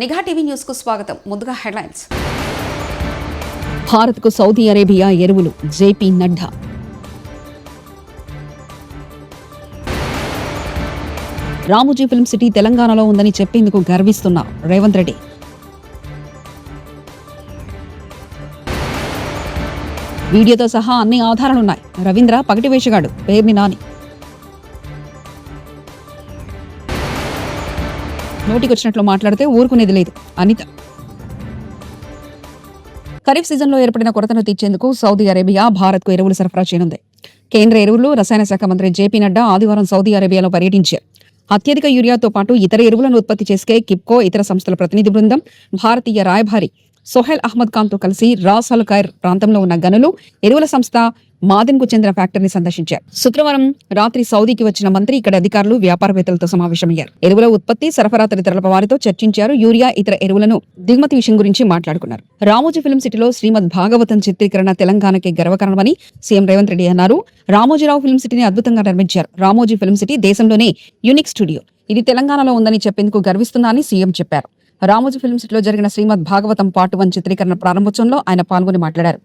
నిఘా TV news కు స్వాగతం. ముందుగా హెడ్లైన్స్. భారత్ కు సౌదీ అరేబియా ఎరువులు, JP Nadda. Ramoji film city తెలంగాణలో ఉందని చెప్పేందుకు గర్విస్తున్న రేవంత్ రెడ్డి. వీడియోతో సహా అన్ని ఆధారాలున్నాయి. రవీంద్ర పగటి వేషగాడు, పేర్ని నాని. నోటికొచ్చినట్లు మాట్లాడితే ఊరుకునేది లేదు అనిత. ఖరీఫ్ సీజన్లో ఏర్పడిన కొరతను తీర్చేందుకు సౌదీ అరేబియా భారత్కు ఎరువులు సరఫరా చేయనుంది. కేంద్ర ఎరువులు, రసాయన శాఖ మంత్రి జేపీ నడ్డా ఆదివారం సౌదీ అరేబియాలో పర్యటించారు. అత్యధిక యూరియాతో పాటు ఇతర ఎరువులను ఉత్పత్తి చేసే కిప్కో, ఇతర సంస్థల ప్రతినిధి బృందం, భారతీయ రాయభారి సోహెల్ అహ్మద్ ఖాన్ తో కలిసి రాస్ అల్ ఖైర్ ప్రాంతంలో ఉన్న గనులు, ఎరువుల సంస్థ మాదిన్కు చెందిన ఫ్యాక్టరీని సందర్శించారు. శుక్రవారం రాత్రి సౌదీకి వచ్చిన మంత్రి ఇక్కడ అధికారులు, వ్యాపారవేత్తలతో సమావేశమయ్యారు. ఎరువుల ఉత్పత్తి, సరఫరా తదితరుల వారితో చర్చించారు. యూరియా, ఇతర ఎరువులను దిగుమతి విషయం గురించి మాట్లాడుకున్నారు. రామోజీ ఫిల్మ్ సిటీలో శ్రీమద్ భాగవతం చిత్రీకరణ తెలంగాణకి గర్వకారణమని సీఎం రేవంత్ రెడ్డి అన్నారు. రామోజీరావు ఫిల్మ్ సిటీని అద్భుతంగా నిర్మించారు. రామోజీ ఫిల్మ్ సిటీ దేశంలోనే యూనిక్ స్టూడియో. ఇది తెలంగాణలో ఉందని చెప్పేందుకు గర్విస్తున్నా అని సీఎం చెప్పారు. రామోజీ ఫిల్మ్ సిటీలో జరిగిన శ్రీమద్ భాగవతం పార్ట్ 1 చిత్రీకరణ ప్రారంభోత్సవంలో ఆయన పాల్గొని మాట్లాడారు.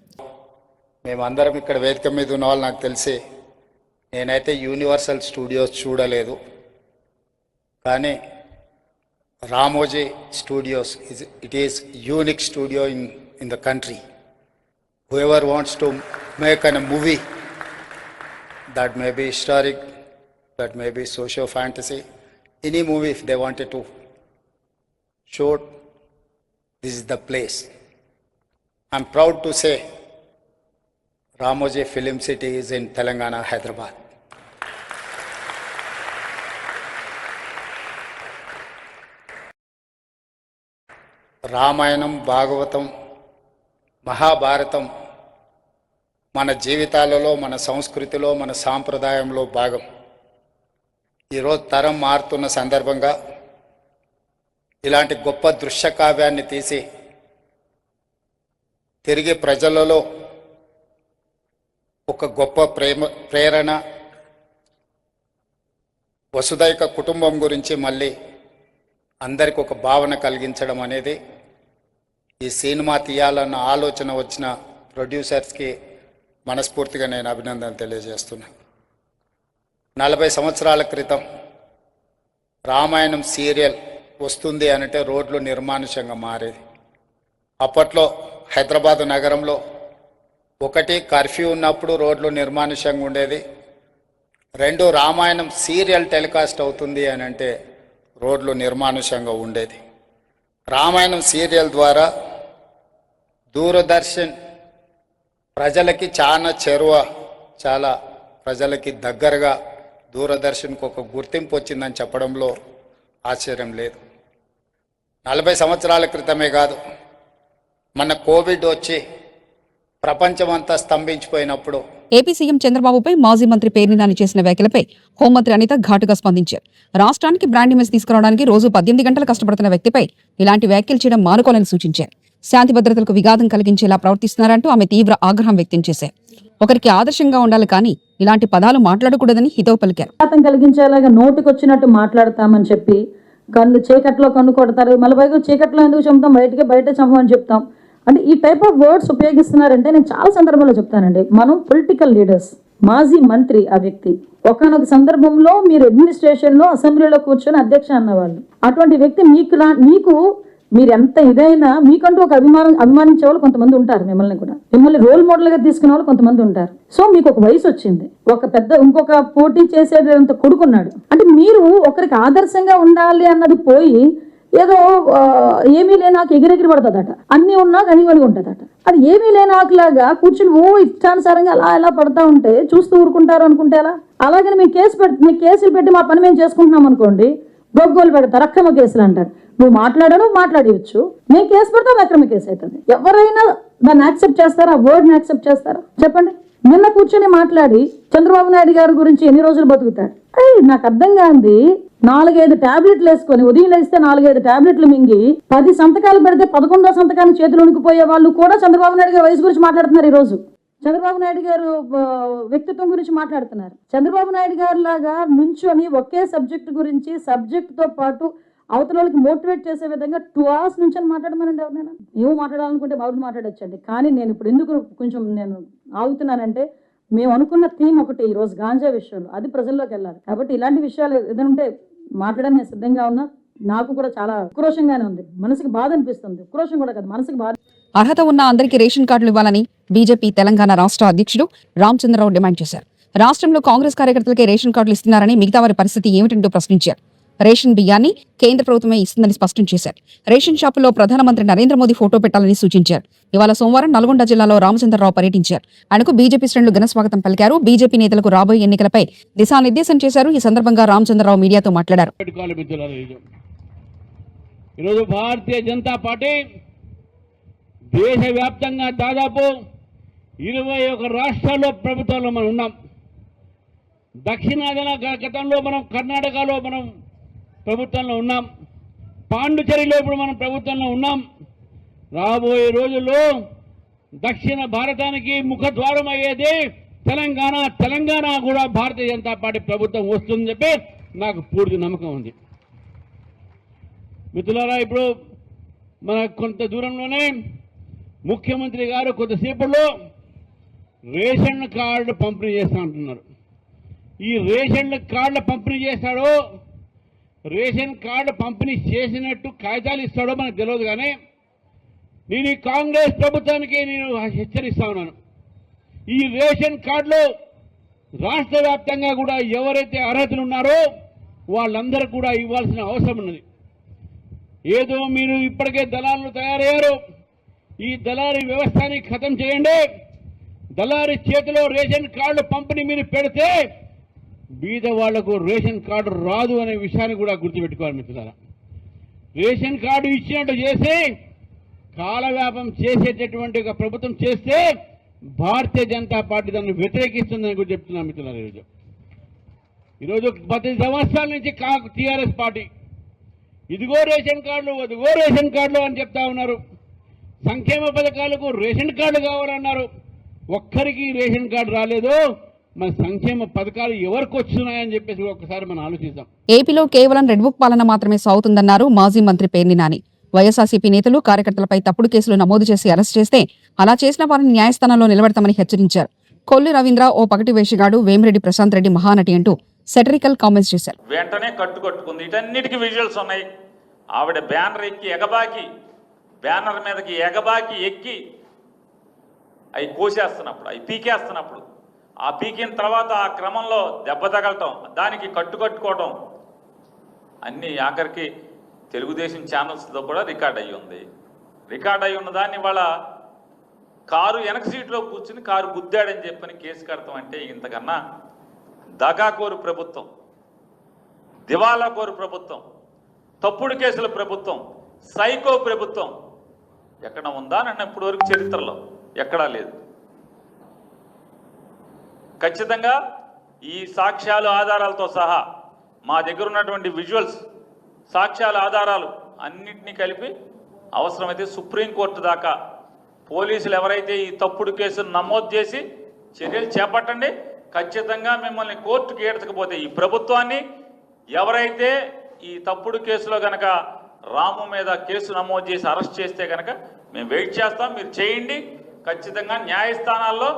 మేమందరం ఇక్కడ వేదిక మీద ఉన్న వాళ్ళు నాకు తెలిసి, నేనైతే యూనివర్సల్ స్టూడియోస్ చూడలేదు, కానీ Ramoji studios it is unique studio in the country. whoever wants to make a movie that may be historic, that may be socio fantasy, any movie if they wanted to shoot, this is the place. I'm proud to say Ramoji Film City is in Telangana, Hyderabad. Ramayanam, Bhagavatam, Mahabharatam మన జీవితాలలో, మన సంస్కృతిలో, మన సాంప్రదాయంలో భాగం. ఈరోజు తరం మారుతున్న సందర్భంగా ఇలాంటి గొప్ప దృశ్య కావ్యాన్ని తీసి తిరిగి ప్రజలలో ఒక గొప్ప ప్రేరణ, వసుదైక కుటుంబం గురించి మళ్ళీ అందరికి ఒక భావన కలిగించడం అనేది, ఈ సినిమా తీయాలన్న ఆలోచన వచ్చిన ప్రొడ్యూసర్స్కి మనస్ఫూర్తిగా నేను అభినందనలు తెలియజేస్తున్నా. 40 సంవత్సరాల క్రితం రామాయణం సీరియల్ వస్తుంది అంటే రోడ్లు నిర్మానుష్యంగా మారేది. అప్పట్లో హైదరాబాదు నగరంలో ఒకటి కర్ఫ్యూ ఉన్నప్పుడు రోడ్లు నిర్మానుష్యంగా ఉండేది, 2 రామాయణం సీరియల్ టెలికాస్ట్ అవుతుంది అంటే రోడ్లు నిర్మానుష్యంగా ఉండేది. రామాయణం సీరియల్ ద్వారా దూరదర్శన్ ప్రజలకి చాలా చేరువ, చాలా ప్రజలకి దగ్గరగా దూరదర్శన్కు ఒక గుర్తింపు వచ్చిందని చెప్పడంలో ఆశ్చర్యం లేదు. 40 సంవత్సరాల క్రితమే కాదు, మన కోవిడ్ వచ్చి ప్రపంచమంతా స్తంభించిపోయినప్పుడు ఏపీ సీఎం చంద్రబాబుపై మాజీ మంత్రి పేర్ని నాని చేసిన వ్యాఖ్యలపై హోంమంత్రి అనిత ఘాటుగా స్పందించారు. రాష్ట్రానికి బ్రాండ్ ఇమేజ్ తీసుకురావడానికి రోజు 18 గంటలు కష్టపడుతున్న వ్యక్తిపై ఇలాంటి వ్యాఖ్యలు చేయడం మానుకోవాలని సూచించారు. శాంతి భద్రతలకు విఘాతం కలిగించేలా ప్రవర్తిస్తున్నారంటూ ఆమె తీవ్ర ఆగ్రహం వ్యక్తం చేశారు. ఒకరికి ఆదర్శంగా ఉండాలి కానీ ఇలాంటి పదాలు మాట్లాడకూడదని హితవు పలికారు. విఘాతం కలిగించేలాగా నోటికొచ్చినట్టు మాట్లాడతామని చెప్పి కన్ను చీకట్లో కన్ను కొడతారు, మళ్ళీ పైగా చీకట్లో ఎందుకు చంపుతాం, బయట చంపమని చెప్తాం అంటే ఈ టైప్ ఆఫ్ వర్డ్స్ ఉపయోగిస్తున్నారంటే నేను చాలా సందర్భాల్లో చెప్తానండి. మనం పొలిటికల్ లీడర్స్, మాజీ మంత్రి ఆ వ్యక్తి ఒకనొక సందర్భంలో మీరు అడ్మినిస్ట్రేషన్లో అసెంబ్లీలో కూర్చొని అధ్యక్ష అన్నవాళ్ళు. అటువంటి వ్యక్తి మీకు మీరు ఎంత ఇదైనా మీకంటూ ఒక అభిమానించే వాళ్ళు కొంతమంది ఉంటారు, మిమ్మల్ని రోల్ మోడల్ గా తీసుకునే వాళ్ళు కొంతమంది ఉంటారు. సో మీకు ఒక వయసు వచ్చింది, ఇంకొక పోటీ చేసేంత కొడుకున్నాడు అంటే మీరు ఒకరికి ఆదర్శంగా ఉండాలి అన్నది పోయి ఏదో ఏమీ లేని ఆకు ఎగిరెగిరి పడుతుందట, అన్నీ ఉన్నా కనివని ఉంటుందట. అది ఏమీ లేని ఆకులాగా కూర్చుని ఇష్టానుసారంగా అలా పడతా ఉంటే చూస్తూ ఊరుకుంటారు అనుకుంటే ఎలా? అలాగని మేము కేసులు పెట్టి మా పని మేము చేసుకుంటున్నాం అనుకోండి, గొగ్గోలు పెడతారు, అక్రమ కేసులు అంటారు. నువ్వు మాట్లాడవచ్చు, మేము కేసు పెడతాం, అక్రమ కేసు అవుతుంది. ఎవరైనా దాన్ని యాక్సెప్ట్ చేస్తారా? ఆ వర్డ్ని యాక్సెప్ట్ చేస్తారా? చెప్పండి. నిన్న కూర్చొని మాట్లాడి చంద్రబాబు నాయుడు గారి గురించి ఎన్ని రోజులు బతుకుతాడు? నాకు అర్థం కాంది. 4-5 టాబ్లెట్లు వేసుకొని ఉదయం లేస్తే 4-5 టాబ్లెట్లు మింగి 10 సంతకాలు పెడితే 11వ సంతకాన్ని చేతులు వణికిపోయే వాళ్ళు కూడా చంద్రబాబు నాయుడు గారి వయసు గురించి మాట్లాడుతున్నారు. ఈ రోజు చంద్రబాబు నాయుడు గారు వ్యక్తిత్వం గురించి మాట్లాడుతున్నారు. చంద్రబాబు నాయుడు గారు లాగా నుంచొని ఒకే సబ్జెక్ట్ గురించి సబ్జెక్ట్ తో పాటు అవతల వాళ్ళకి మోటివేట్ చేసే విధంగా 2 hours నుంచి మాట్లాడమనండి ఎవరినైనా. మేము మాట్లాడాలనుకుంటే బాబు మాట్లాడొచ్చండి. కానీ నేను ఇప్పుడు ఎందుకు కొంచెం నేను ఆగుతున్నానంటే, మేము అనుకున్న థీమ్ ఒకటి ఈరోజు గాంజా విషయంలో, అది ప్రజల్లోకి వెళ్ళాలి. కాబట్టి ఇలాంటి విషయాలు ఏదైనా ఉంటే మాట్లాడడానికి నేను సిద్ధంగా ఉన్నా. నాకు కూడా చాలా ఉక్రోషంగానే ఉంది, మనసుకి బాధ అనిపిస్తుంది. ఉక్రోషం కూడా కాదు, మనసుకి బాధ. అర్హత ఉన్న అందరికీ రేషన్ కార్డులు ఇవ్వాలని బీజేపీ తెలంగాణ రాష్ట్ర అధ్యక్షుడు రామచంద్రరావు డిమాండ్ చేశారు. రాష్ట్రంలో కాంగ్రెస్ కార్యకర్తలకే రేషన్ కార్డులు ఇస్తున్నారని మిగతా వారి పరిస్థితి ఏమిటంటూ ప్రశ్నించారు. రేషన్ బియ్యాన్ని కేంద్ర ప్రభుత్వమే ఇస్తుందని స్పష్టం చేశారు. రేషన్ షాపుల్లో ప్రధానమంత్రి నరేంద్ర మోదీ ఫోటో పెట్టాలని సూచించారు. ఇవాళ సోమవారం నల్గొండ జిల్లాలో రామచంద్రరావు పర్యటించారు. ఆయనకు బీజేపీ శ్రేణులు ఘనస్వాగతం పలికారు. బీజేపీ నేతలకు రాబోయే ఎన్నికలపై దిశానిర్దేశం చేశారు. ఈ సందర్భంగా రామచంద్రరావు మీడియాతో మాట్లాడారు. ఈరోజు భారతీయ జనతా పార్టీ దేశవ్యాప్తంగా దాదాపు 21 రాష్ట్రాల్లో ప్రభుత్వంలో మనం ఉన్నాం. దక్షిణాదిన గతంలో మనం కర్ణాటకలో మనం ప్రభుత్వంలో ఉన్నాం. పాండుచేరిలో ఇప్పుడు మనం ప్రభుత్వంలో ఉన్నాం. రాబోయే రోజుల్లో దక్షిణ భారతానికి ముఖద్వారం అయ్యేది తెలంగాణ కూడా భారతీయ జనతా పార్టీ ప్రభుత్వం వస్తుందని చెప్పి నాకు పూర్తి నమ్మకం ఉంది. మిత్రులారా, ఇప్పుడు మన కొంత దూరంలోనే ముఖ్యమంత్రి గారు కొద్దిసేపట్లో రేషన్ కార్డు పంపిణీ చేస్తా అంటున్నారు. ఈ రేషన్ కార్డుల పంపిణీ చేస్తాడో, రేషన్ కార్డు పంపిణీ చేసినట్టు కాగితాలు ఇస్తాడో మనకు తెలియదు. కానీ నేను ఈ కాంగ్రెస్ ప్రభుత్వానికి నేను హెచ్చరిస్తా ఉన్నాను. ఈ రేషన్ కార్డులో రాష్ట్ర వ్యాప్తంగా కూడా ఎవరైతే అర్హతలు ఉన్నారో వాళ్ళందరూ కూడా ఇవ్వాల్సిన అవసరం ఉన్నది. ఏదో మీరు ఇప్పటికే దళారులు తయారయ్యారు, ఈ దళారీ వ్యవస్థని ఖతం చేయండి. దళారీ చేతిలో రేషన్ కార్డు పంపిణీ మీరు పెడితే బీద వాళ్లకు రేషన్ కార్డు రాదు అనే విషయాన్ని కూడా గుర్తుపెట్టుకోవాలి మిత్రులారా. రేషన్ కార్డు ఇచ్చినట్టు చేసి కాలవ్యాపం చేసేటటువంటి ఒక ప్రభుత్వం చేస్తే భారతీయ జనతా పార్టీ దాన్ని వ్యతిరేకిస్తుందని కూడా చెప్తున్నాను మిత్రులారా. ఈరోజు 10 సంవత్సరాల నుంచి టీఆర్ఎస్ పార్టీ ఇదిగో రేషన్ కార్డులు, అదిగో రేషన్ కార్డులు అని చెప్తా ఉన్నారు. సంక్షేమ పథకాలకు రేషన్ కార్డు కావాలన్నారు. ఒక్కరికి రేషన్ కార్డు రాలేదు. మన సంక్షేమ పథకాలు ఎవరికి వస్తున్నాయని చెప్పేసి ఒక్కసారి మనం ఆలోచిద్దాం. ఏపీలో కేవలం రెడ్ బుక్ పాలన మాత్రమే సాగుతుందన్నారు మాజీ మంత్రి పేర్ని నాని. వైఎస్ఆర్సీపీ నేతలు కార్యకర్తలపై తప్పుడు కేసులు నమోదు చేసి అరెస్ట్ చేస్తే అలా చేసిన వారిని న్యాయస్థానంలో నిలబెడతామని హెచ్చరించారు. కొల్లు రవీంద్ర ఓ పగటి వేషగాడు, వేమిరెడ్డి ప్రశాంత్ రెడ్డి మహానటి అంటూ సెటరికల్ కామెంట్స్ చేశారు. వెంటనే కట్టుకుంది. ఇటన్నిటికీ విజువల్స్ ఉన్నాయి. ఆవిడ బ్యానర్ ఎక్కి ఎగబాకి, బ్యానర్ మీదకి ఎగబాకి ఎక్కి అవి కోసేస్తున్నప్పుడు, అవి పీకేస్తున్నప్పుడు, ఆ పీకిన తర్వాత ఆ క్రమంలో దెబ్బ తగలటం, దానికి కట్టుకోవటం అన్నీ ఆఖరికి తెలుగుదేశం ఛానల్స్తో కూడా రికార్డ్ అయ్యి ఉంది. రికార్డ్ అయ్యి ఉన్న దాన్ని వాళ్ళ కారు వెనక సీట్లో కూర్చుని కారు గుద్దాడని చెప్పని కేసు కడతాం అంటే ఇంతకన్నా దగాకోరు ప్రభుత్వం, దివాలా కోరు ప్రభుత్వం, తప్పుడు కేసుల ప్రభుత్వం, సైకో ప్రభుత్వం ఎక్కడ ఉందా నన్ను ఇప్పటి వరకు చరిత్రలో ఎక్కడా లేదు. ఖచ్చితంగా ఈ సాక్ష్యాలు ఆధారాలతో సహా మా దగ్గర ఉన్నటువంటి విజువల్స్, సాక్ష్యాల ఆధారాలు అన్నింటినీ కలిపి అవసరమైతే సుప్రీంకోర్టు దాకా పోలీసులు ఎవరైతే ఈ తప్పుడు కేసును నమోదు చేసి చర్యలు చేపట్టండి. ఖచ్చితంగా మిమ్మల్ని కోర్టుకి ఏడ్చకపోతే ఈ ప్రభుత్వాన్ని ఎవరైతే ఈ తప్పుడు కేసులో గనక రాము మీద కేసు నమోదు చేసి అరెస్ట్ చేస్తే కనుక మేము వెయిట్ చేస్తాం. మీరు చేయండి. ఖచ్చితంగా న్యాయస్థానాల్లో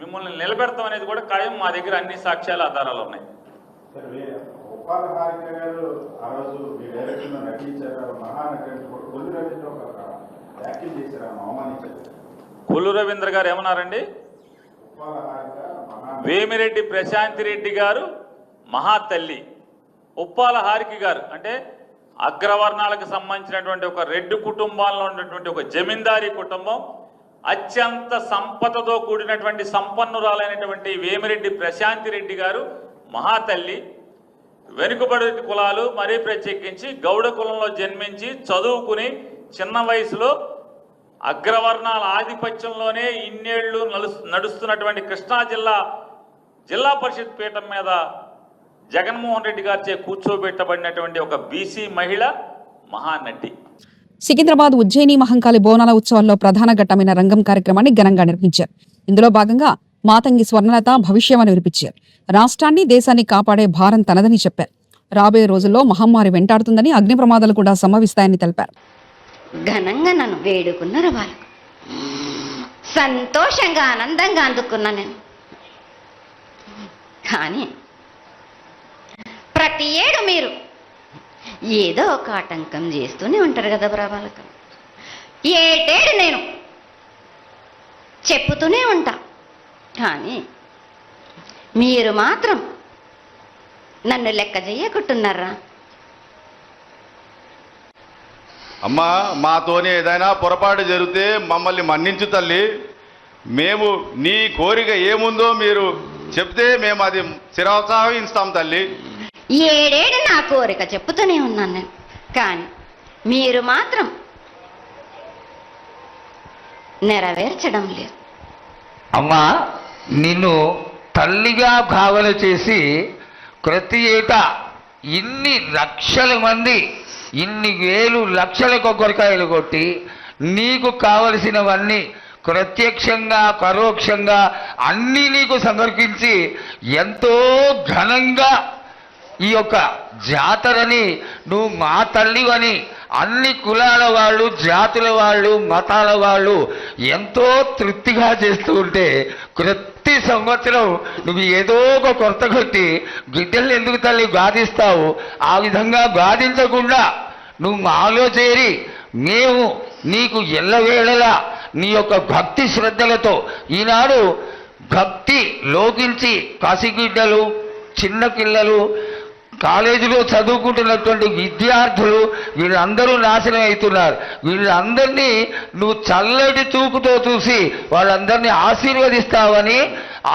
మిమ్మల్ని నిలబెడతాం అనేది కూడా ఖాయం. మా దగ్గర అన్ని సాక్ష్యాల ఆధారాలు ఉన్నాయి. కొల్లు రవీంద్ర గారు ఏమన్నారండి? వేమిరెడ్డి ప్రశాంత్ రెడ్డి గారు మహాతల్లి, ఉప్పాల హారిక గారు అంటే అగ్రవర్ణాలకు సంబంధించినటువంటి ఒక రెడ్డి కుటుంబాల్లో ఉన్నటువంటి ఒక జమీందారీ కుటుంబం, అత్యంత సంపదతో కూడినటువంటి సంపన్నురాలైనటువంటి వేమిరెడ్డి ప్రశాంత్ రెడ్డి గారు మహాతల్లి. వెనుకబడి కులాలు మరీ ప్రత్యేకించి గౌడ కులంలో జన్మించి చదువుకుని చిన్న వయసులో అగ్రవర్ణాల ఆధిపత్యంలోనే ఇన్నేళ్లు నడుస్తున్నటువంటి కృష్ణా జిల్లా పరిషత్ పీఠం మీద జగన్మోహన్ రెడ్డి గారిచే కూర్చోబెట్టబడినటువంటి ఒక బీసీ మహిళ మహానటి. సికింద్రాబాద్ ఉజ్జయిని మహంకాళి బోనాల ఉత్సవాల్లో ప్రధాన ఘట్టమైన రంగం కార్యక్రమాన్ని ఘనంగా నిర్వహించారు. ఇందులో భాగంగా మాతంగి స్వర్ణలత భవిష్యవాణి వినిపించారు. రాష్ట్రాన్ని, దేశాన్ని కాపాడే భారం తనదని చెప్పారు. రాబోయే రోజుల్లో మహమ్మారి వెంటాడుతుందని, అగ్ని ప్రమాదాలు కూడా సంభవిస్తాయని తెలిపారు. ఘనంగా నన్ను వేడుకున్నారు వాళ్ళు, సంతోషంగా ఆనందంగా అందుకున్నా నేను. కానీ ప్రతి ఏడు మీరు ఏదో ఒక ఆటంకం చేస్తూనే ఉంటారు కదా బ్రాబాలకు. ఏటేడు నేను చెప్పుతూనే ఉంటా, కానీ మీరు మాత్రం నన్ను లెక్క చెయ్యకుంటున్నారా? అమ్మా, మాతోనే ఏదైనా పొరపాటు జరిగితే మమ్మల్ని మన్నించు తల్లి. మేము నీ కోరిక ఏముందో మీరు చెప్తే మేము అది శిరోత్సాహిస్తాం తల్లి. ఏడేడు నా కోరిక చెప్పుతూనే ఉన్నాను నేను, కానీ మీరు మాత్రం నెరవేర్చడం లేదు. అమ్మా, నిన్ను తల్లిగా భావన చేసి ప్రతి ఏటా ఇన్ని లక్షల మంది, ఇన్ని వేలు లక్షల కొబ్బరికాయలు కొట్టి నీకు కావలసినవన్నీ ప్రత్యక్షంగా పరోక్షంగా అన్నీ నీకు సమర్పించి ఎంతో ఘనంగా ఈ యొక్క జాతరని నువ్వు మా తల్లివని అన్ని కులాల వాళ్ళు, జాతుల వాళ్ళు, మతాల వాళ్ళు ఎంతో తృప్తిగా చేస్తూ ఉంటే ప్రతి సంవత్సరం నువ్వు ఏదో ఒక కొరత కొట్టి బిడ్డల్ని ఎందుకు తల్లి బాధిస్తావు? ఆ విధంగా బాధించకుండా నువ్వు మాలో చేరి మేము నీకు ఎల్లవేళలా నీ యొక్క భక్తి శ్రద్ధలతో ఈనాడు భక్తి లోకించి పసిబిడ్డలు, చిన్న పిల్లలు, కాలేజీలో చదువుకుంటున్నటువంటి విద్యార్థులు వీళ్ళందరూ నాశనం అవుతున్నారు. వీళ్ళందరినీ నువ్వు చల్లటి చూపుతో చూసి వాళ్ళందరినీ ఆశీర్వదిస్తావని,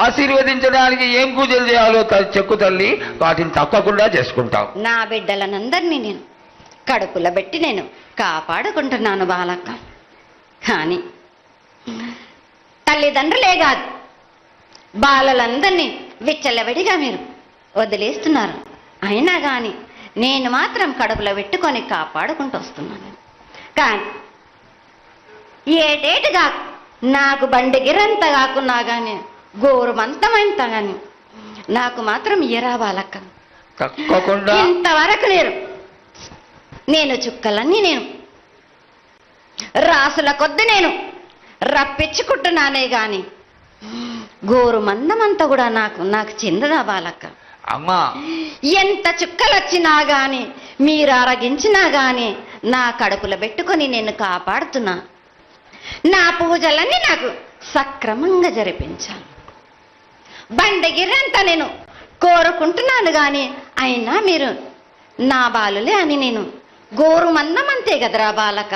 ఆశీర్వదించడానికి ఏం పూజలు చేయాలో చెప్పు తల్లి, వాటిని తప్పకుండా చేసుకుంటాం. నా బిడ్డలనందరినీ నేను కడుపులో పెట్టి నేను కాపాడుకుంటున్నాను బాలక్క. కానీ తల్లిదండ్రులే కాదు, బాలలందరినీ విచ్చలవిడిగా మీరు వదిలేస్తున్నారు. అయినా కానీ నేను మాత్రం కడుపులో పెట్టుకొని కాపాడుకుంటూ వస్తున్నాను. కానీ ఏటేటుగా నాకు బండి గిరంత కాకున్నా కానీ గోరుమంతమంత కానీ నాకు మాత్రం ఇయరా బాలక్క. తప్పకుండా ఇంతవరకు నేను చుక్కలన్నీ నేను రాసుల కొద్ది నేను రప్పించుకుంటున్నానే గాని గోరు మందమంతా కూడా నాకు చెందదా బాలక్క. అమ్మా, ఎంత చుక్కలు వచ్చినా గాని మీరు అరగించినా గాని నా కడుపులో పెట్టుకొని నేను కాపాడుతున్నా. నా పూజలన్నీ నాకు సక్రమంగా జరిపించాలి. బండగిరంతా నేను కోరుకుంటున్నాను గాని అయినా మీరు నా బాలులే అని నేను గోరు మందమంతే కదరా బాలక.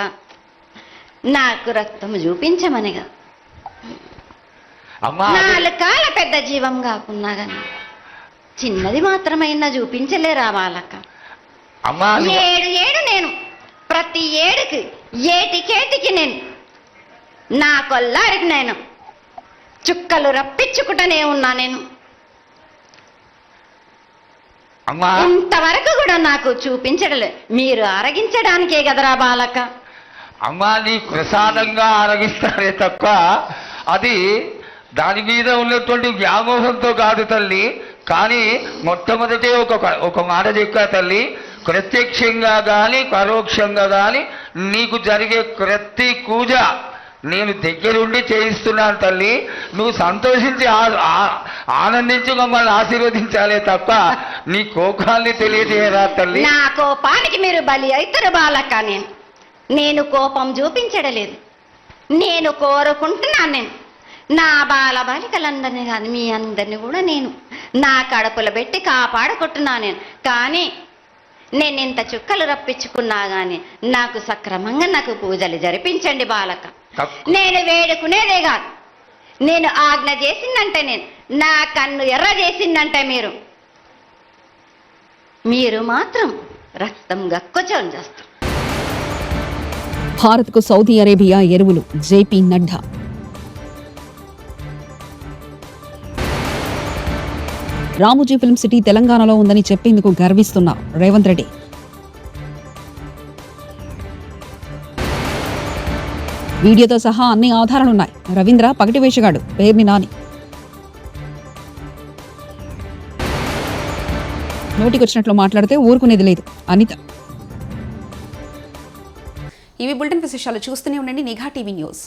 నాకు రక్తం చూపించమనిగా అమ్మా, 4 కాళ్ళ పెద్ద జీవం కాకున్నా గాని చిన్నది మాత్రమైనా చూపించలేరా బాలక. అమ్మా, ఏడు నేను ప్రతి ఏడుకి ఏటికేటికి నేను నా కొల్లారికి నేను చుక్కలు రప్పించుకుంటూనే ఉన్నా. నేను అమ్మా, ఇంతవరకు కూడా నాకు చూపించడలే, మీరు అరగించడానికే కదరా బాలక. అమ్మా, నీ ప్రసాదంగా ఆరగిస్తారే తప్ప అది దాని మీద ఉన్నటువంటి వ్యామోహంతో కాదు తల్లి. కానీ మొట్టమొదటే ఒక మాట చెప్పా తల్లి, ప్రత్యక్షంగా కానీ పరోక్షంగా కానీ నీకు జరిగే ప్రతి పూజ నేను దగ్గరుండి చేయిస్తున్నాను తల్లి. నువ్వు సంతోషించి ఆనందించి మమ్మల్ని ఆశీర్వదించాలే తప్ప నీ కోపాన్ని తెలియజేయరా తల్లి. నా కోపానికి మీరు బలి అవుతారు బాలక. నేను కోపం చూపించడలేదు, నేను కోరుకుంటున్నాను. నేను నా బాల బాలికలందరినీ కాదు మీ అందరినీ కూడా నేను నా కడుపులో పెట్టి కాపాడుకుంటున్నాను. కానీ నేను ఇంత చుక్కలు రప్పించుకున్నా కానీ నాకు సక్రమంగా నాకు పూజలు జరిపించండి బాలక. నేను వేడుకునేదే కాదు, నేను ఆజ్ఞ చేసిందంటే నేను నా కన్ను ఎర్ర చేసిందంటే మీరు మాత్రం రక్తం గక్కుచోని చేస్తారు. భారత్కు సౌదీ అరేబియా ఎరువులు, JP Nadda. Ramoji film city తెలంగాణలో ఉందని చెప్పేందుకు గర్విస్తున్నారు రేవంత్ రెడ్డి. వీడియోతో సహా అన్ని ఆధారాలున్నాయి. రవీంద్ర పగటి వేషగాడు, పేర్ని నాని. నోటికొచ్చినట్లు మాట్లాడితే ఊరుకునేది లేదు. అనిత. ఇవి బులెటిన్ విశేషాలు. చూస్తూనే ఉండండి నిఘా టీవీ న్యూస్.